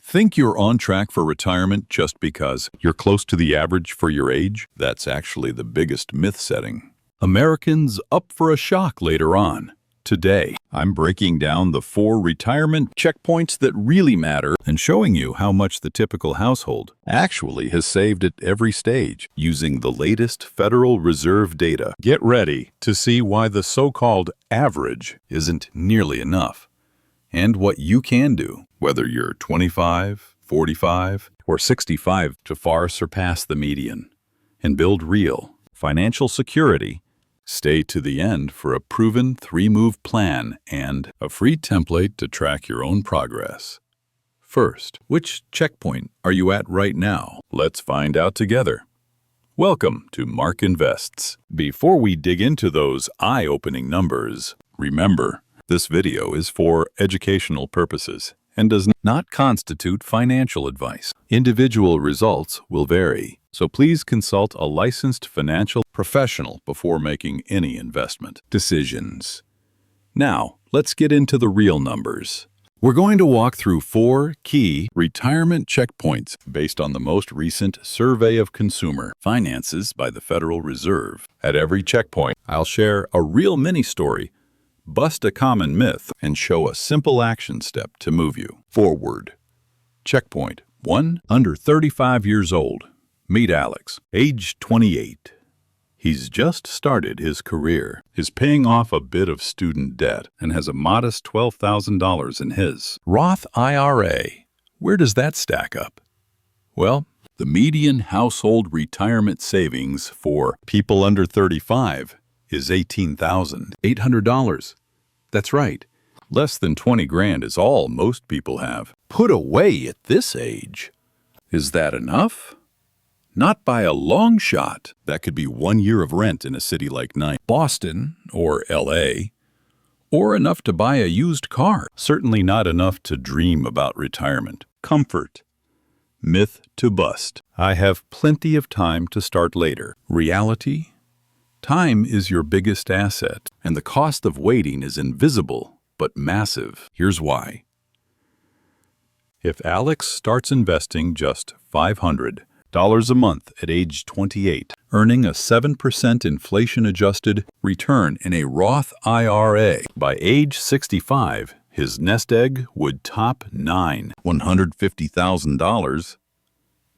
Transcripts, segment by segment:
Think you're on track for retirement just because you're close to the average for your age? That's actually the biggest myth setting. Americans up for a shock later on. Today, I'm breaking down the 4 retirement checkpoints that really matter and showing you how much the typical household actually has saved at every stage using the latest Federal Reserve data. Get ready to see why the so-called average isn't nearly enough and what you can do, whether you're 25, 45, or 65, to far surpass the median and build real financial security. Stay to the end for a proven 3-move plan and a free template to track your own progress. First, which checkpoint are you at right now? Let's find out together. Welcome to Mark Invests. Before we dig into those eye-opening numbers, remember, this video is for educational purposes and does not constitute financial advice. Individual results will vary, so please consult a licensed financial professional before making any investment decisions. Now, let's get into the real numbers. We're going to walk through 4 key retirement checkpoints based on the most recent Survey of Consumer Finances by the Federal Reserve. At every checkpoint, I'll share a real mini-story, bust a common myth, and show a simple action step to move you forward. Checkpoint 1. Under 35 years old. Meet Alex, age 28. He's just started his career, is paying off a bit of student debt, and has a modest $12,000 in his Roth IRA. Where does that stack up? Well, the median household retirement savings for people under 35 is $18,800. That's right. Less than 20 grand is all most people have put away at this age. Is that enough? Not by a long shot. That could be 1 year of rent in a city like Boston or LA, or enough to buy a used car. Certainly not enough to dream about retirement. Comfort. Myth to bust. I have plenty of time to start later. Reality. Time is your biggest asset, and the cost of waiting is invisible but massive. Here's why. If Alex starts investing just $500 a month at age 28, earning a 7% inflation-adjusted return in a Roth IRA, by age 65, his nest egg would top $150,000.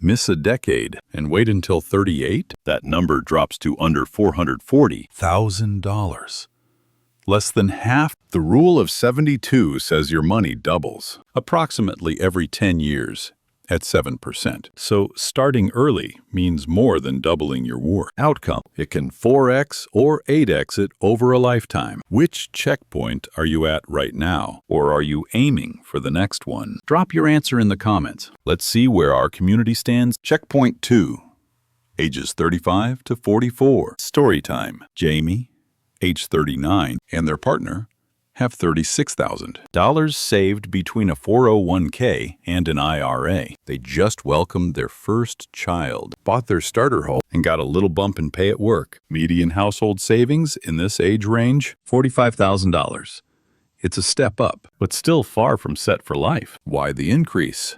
Miss a decade and wait until 38, that number drops to under $440,000. Less than half. The rule of 72 says your money doubles approximately every 10 years at 7%. So starting early means more than doubling your outcome. It can 4x or 8x it over a lifetime. Which checkpoint are you at right now? Or are you aiming for the next one? Drop your answer in the comments. Let's see where our community stands. Checkpoint 2. Ages 35 to 44. Story time. Jamie, age 39, and their partner have $36,000 saved between a 401k and an IRA. They just welcomed their first child, bought their starter home, and got a little bump in pay at work. Median household savings in this age range, $45,000. It's a step up, but still far from set for life. Why the increase?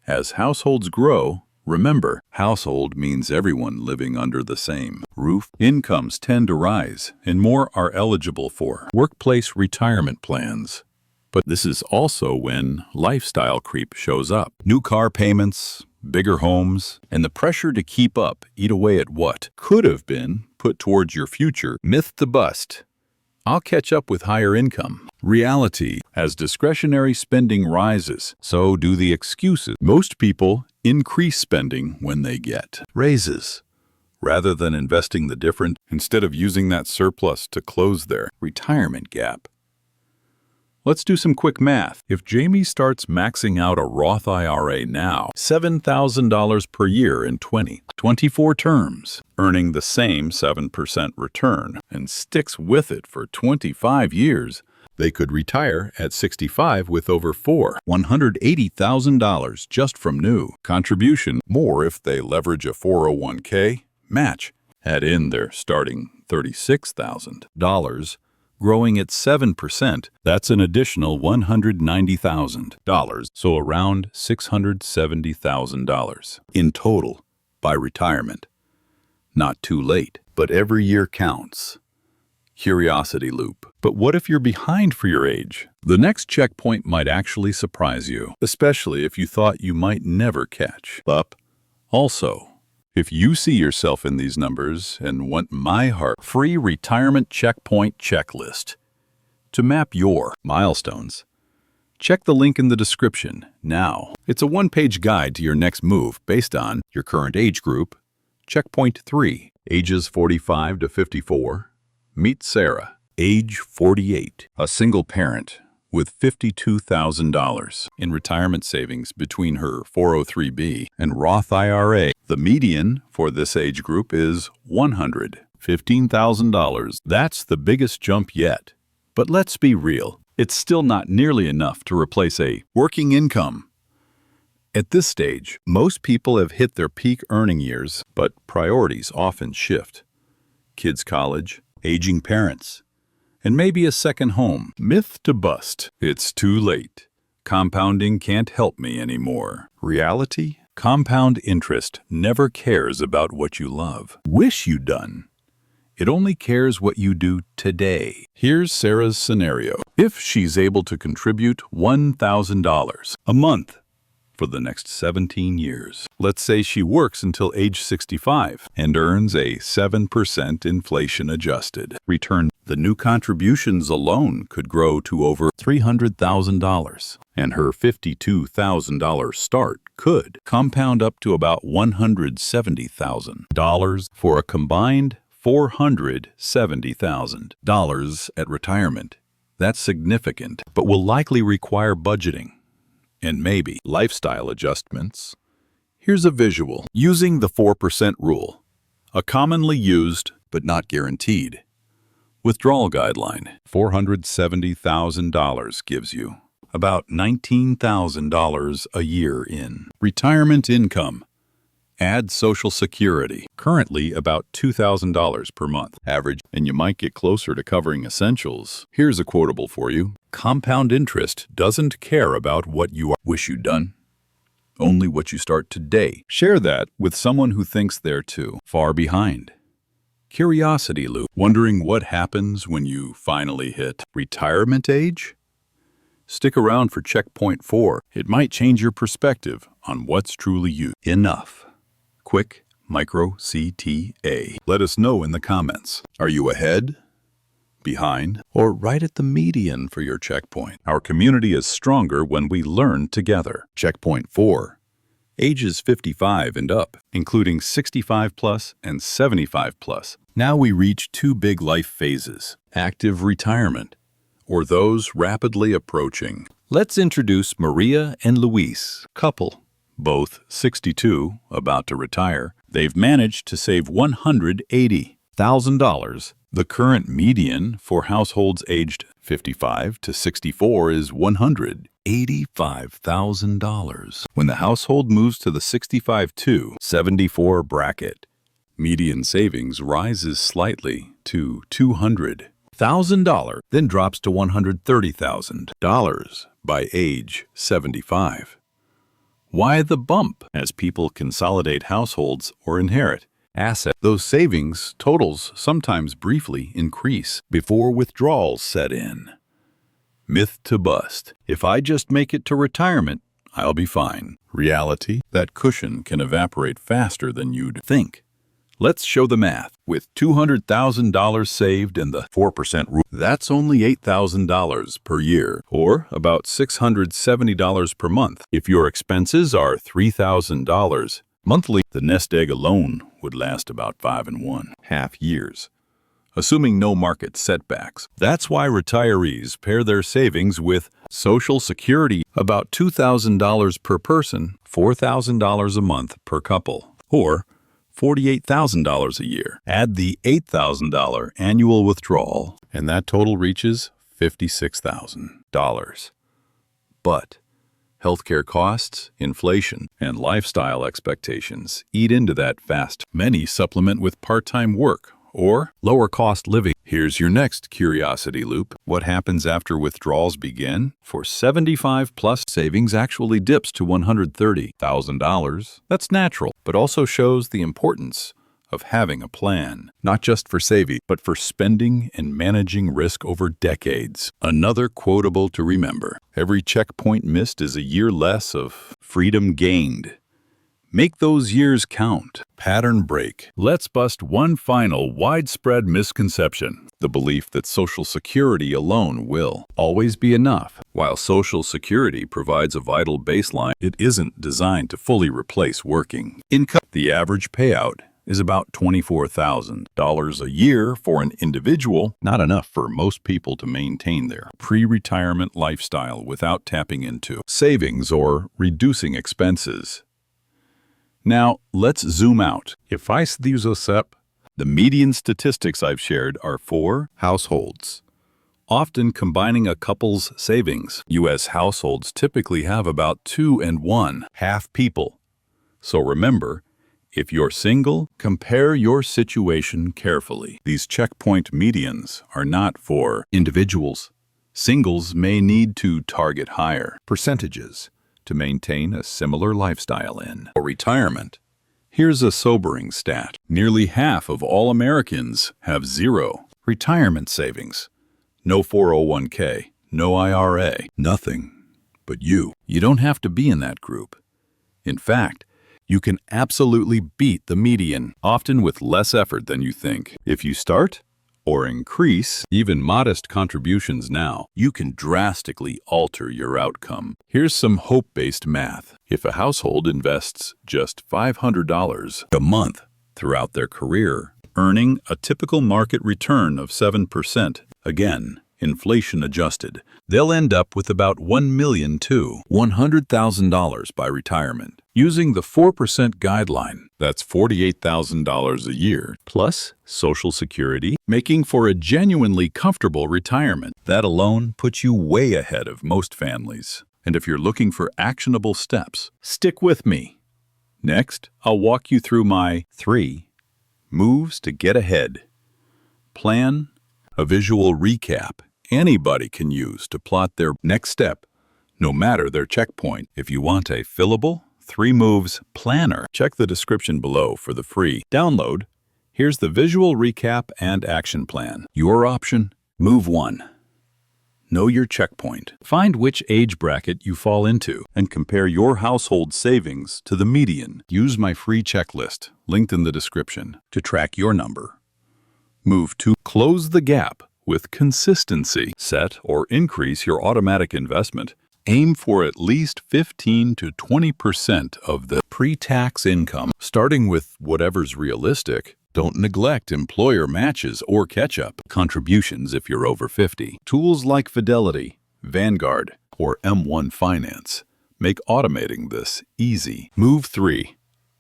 As households grow, remember, household means everyone living under the same roof. Incomes tend to rise, and more are eligible for workplace retirement plans. But this is also when lifestyle creep shows up. New car payments, bigger homes, and the pressure to keep up eat away at what could have been put towards your future. Myth to bust. I'll catch up with higher income. Reality. As discretionary spending rises, so do the excuses. Most people increase spending when they get raises, rather than investing the difference instead of using that surplus to close their retirement gap. Let's do some quick math. If Jamie starts maxing out a Roth IRA now, $7,000 per year in 24 terms, earning the same 7% return, and sticks with it for 25 years, they could retire at 65 with over $180,000 just from new contribution. More if they leverage a 401k match. Add in their starting $36,000. growing at 7%, that's an additional $190,000, so around $670,000 in total by retirement. Not too late, but every year counts. Curiosity loop. But what if you're behind for your age? The next checkpoint might actually surprise you, especially if you thought you might never catch up. Also, if you see yourself in these numbers and want my free retirement checkpoint checklist to map your milestones, check the link in the description now. It's a one-page guide to your next move based on your current age group. Checkpoint 3, ages 45 to 54. Meet Sarah, age 48, a single parent with $52,000 in retirement savings between her 403b and Roth IRA. The median for this age group is $115,000. That's the biggest jump yet. But let's be real, it's still not nearly enough to replace a working income. At this stage, most people have hit their peak earning years, but priorities often shift. Kids' college, aging parents, and maybe a second home. Myth to bust. It's too late. Compounding can't help me anymore. Reality? Compound interest never cares about what you love. Wish you'd done. It only cares what you do today. Here's Sarah's scenario. If she's able to contribute $1,000 a month for the next 17 years. Let's say she works until age 65 and earns a 7% inflation-adjusted return. The new contributions alone could grow to over $300,000, and her $52,000 start could compound up to about $170,000 for a combined $470,000 at retirement. That's significant, but will likely require budgeting and maybe lifestyle adjustments. Here's a visual using the 4% rule, a commonly used but not guaranteed withdrawal guideline. $470,000 gives you about $19,000 a year in retirement income. Add Social Security, currently about $2,000 per month average, and you might get closer to covering essentials. Here's a quotable for you. Compound interest doesn't care about what you wish you'd done, only what you start today. Share that with someone who thinks they're too far behind. Curiosity loop. Wondering what happens when you finally hit retirement age? Stick around for checkpoint 4. It might change your perspective on what's truly you. Enough. Quick micro CTA. Let us know in the comments. Are you ahead, behind, or right at the median for your checkpoint? Our community is stronger when we learn together. Checkpoint 4. Ages 55 and up, including 65 plus and 75 plus. Now we reach two big life phases: active retirement, or those rapidly approaching. Let's introduce Maria and Luis, couple. Both 62, about to retire. They've managed to save $180,000. The current median for households aged 55 to 64 is $185,000. When the household moves to the 65 to 74 bracket, median savings rises slightly to $200,000, then drops to $130,000 by age 75. Why the bump? As people consolidate households or inherit assets, those savings totals sometimes briefly increase before withdrawals set in. Myth to bust. If I just make it to retirement, I'll be fine. Reality, that cushion can evaporate faster than you'd think. Let's show the math. With $200,000 saved in the 4% rule, that's only $8,000 per year, or about $670 per month. If your expenses are $3,000 monthly, the nest egg alone would last about 5.5 years, assuming no market setbacks. That's why retirees pair their savings with Social Security, about $2,000 per person, $4,000 a month per couple, or $48,000 a year. Add the $8,000 annual withdrawal, and that total reaches $56,000. But healthcare costs, inflation, and lifestyle expectations eat into that fast. Many supplement with part-time work or lower cost living. Here's your next curiosity loop. What happens after withdrawals begin? For 75 plus, savings actually dips to $130,000. That's natural, but also shows the importance of having a plan, not just for saving, but for spending and managing risk over decades. Another quotable to remember: every checkpoint missed is a year less of freedom gained. Make those years count. Pattern break. Let's bust one final widespread misconception: the belief that Social Security alone will always be enough. While Social Security provides a vital baseline, it isn't designed to fully replace working income. The average payout is about $24,000 a year for an individual, not enough for most people to maintain their pre-retirement lifestyle without tapping into savings or reducing expenses. Now, let's zoom out. If I use a SEP, the median statistics I've shared are for households, often combining a couple's savings. U.S. households typically have about 2 and 1/2 people. So remember, if you're single, compare your situation carefully. These checkpoint medians are not for individuals. Singles may need to target higher percentages to maintain a similar lifestyle in retirement. Here's a sobering stat: nearly half of all Americans have zero retirement savings. No 401k, no IRA, nothing but you. You don't have to be in that group. In fact, you can absolutely beat the median, often with less effort than you think. If you start or increase even modest contributions now, you can drastically alter your outcome. Here's some hope-based math. If a household invests just $500 a month throughout their career, earning a typical market return of 7%, again, inflation adjusted, they'll end up with about $1 million to $100,000 by retirement. Using the 4% guideline, that's $48,000 a year, plus Social Security, making for a genuinely comfortable retirement. That alone puts you way ahead of most families. And if you're looking for actionable steps, stick with me. Next, I'll walk you through my 3 moves to get ahead. Plan, a visual recap anybody can use to plot their next step, no matter their checkpoint. If you want a fillable 3 moves planner, check the description below for the free download. Here's the visual recap and action plan. Your option: Move 1. Know your checkpoint. Find which age bracket you fall into and compare your household savings to the median. Use my free checklist, linked in the description, to track your number. Move 2. Close the gap with consistency. Set or increase your automatic investment. Aim for at least 15 to 20% of the pre-tax income, starting with whatever's realistic. Don't neglect employer matches or catch-up contributions if you're over 50. Tools like Fidelity, Vanguard, or M1 Finance make automating this easy. Move 3.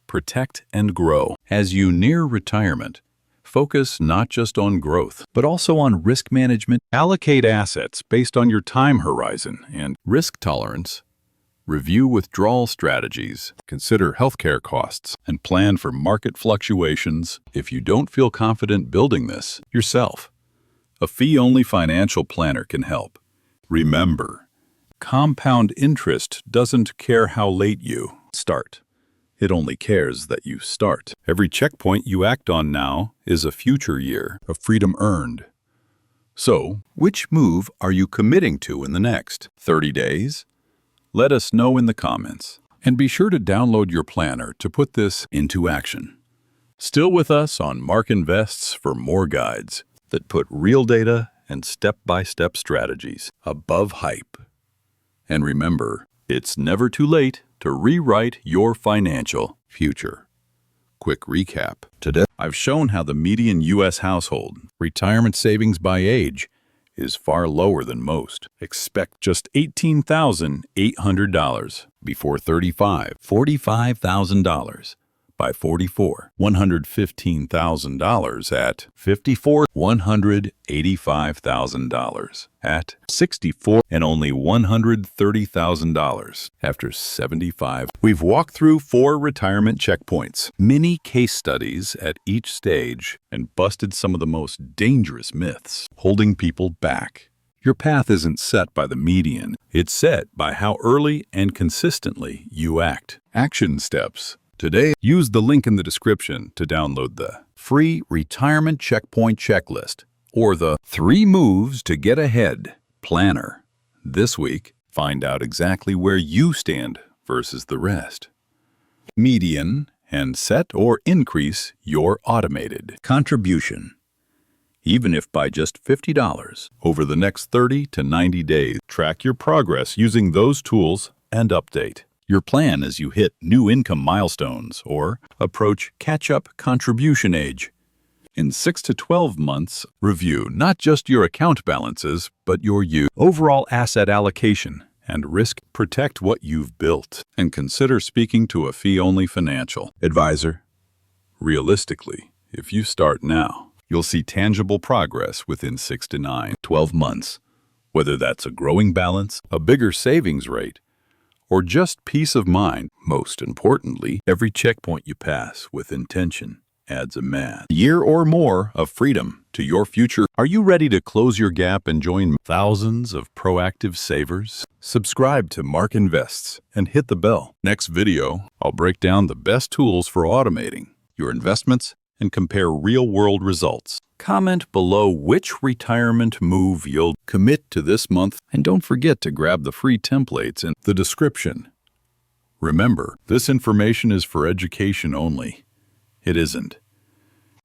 Protect and grow. As you near retirement, focus not just on growth, but also on risk management. Allocate assets based on your time horizon and risk tolerance. Review withdrawal strategies, consider healthcare costs, and plan for market fluctuations. If you don't feel confident building this yourself, a fee-only financial planner can help. Remember, compound interest doesn't care how late you start. It only cares that you start. Every checkpoint you act on now is a future year of freedom earned. So, which move are you committing to in the next 30 days? Let us know in the comments. And be sure to download your planner to put this into action. Still with us on Mark Invests for more guides that put real data and step-by-step strategies above hype. And remember, it's never too late to rewrite your financial future. Quick recap. Today, I've shown how the median U.S. household retirement savings by age is far lower than most. Expect just $18,800 before 35, $45,000 by 44, $115,000 at 54, $185,000 at 64, and only $130,000 after 75. We've walked through 4 retirement checkpoints, mini case studies at each stage, and busted some of the most dangerous myths holding people back. Your path isn't set by the median. It's set by how early and consistently you act. Action steps. Today, use the link in the description to download the free Retirement Checkpoint Checklist or the 3 Moves to Get Ahead Planner. This week, find out exactly where you stand versus the rest. Median, and set or increase your automated contribution. Even if by just $50 over the next 30 to 90 days, track your progress using those tools and update your plan as you hit new income milestones or approach catch-up contribution age. In 6 to 12 months, review not just your account balances, but your overall asset allocation and risk. Protect what you've built and consider speaking to a fee-only financial advisor. Realistically, if you start now, you'll see tangible progress within 6 to 12 months, whether that's a growing balance, a bigger savings rate, or just peace of mind. Most importantly, every checkpoint you pass with intention adds a year or more of freedom to your future. Are you ready to close your gap and join thousands of proactive savers? Subscribe to Mark Invests and hit the bell. Next video, I'll break down the best tools for automating your investments and compare real-world results. Comment below which retirement move you'll commit to this month, and don't forget to grab the free templates in the description. Remember, this information is for education only. It isn't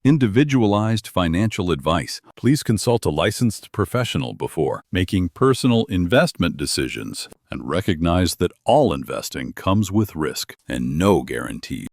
individualized financial advice. Please consult a licensed professional before making personal investment decisions, and recognize that all investing comes with risk and no guarantees.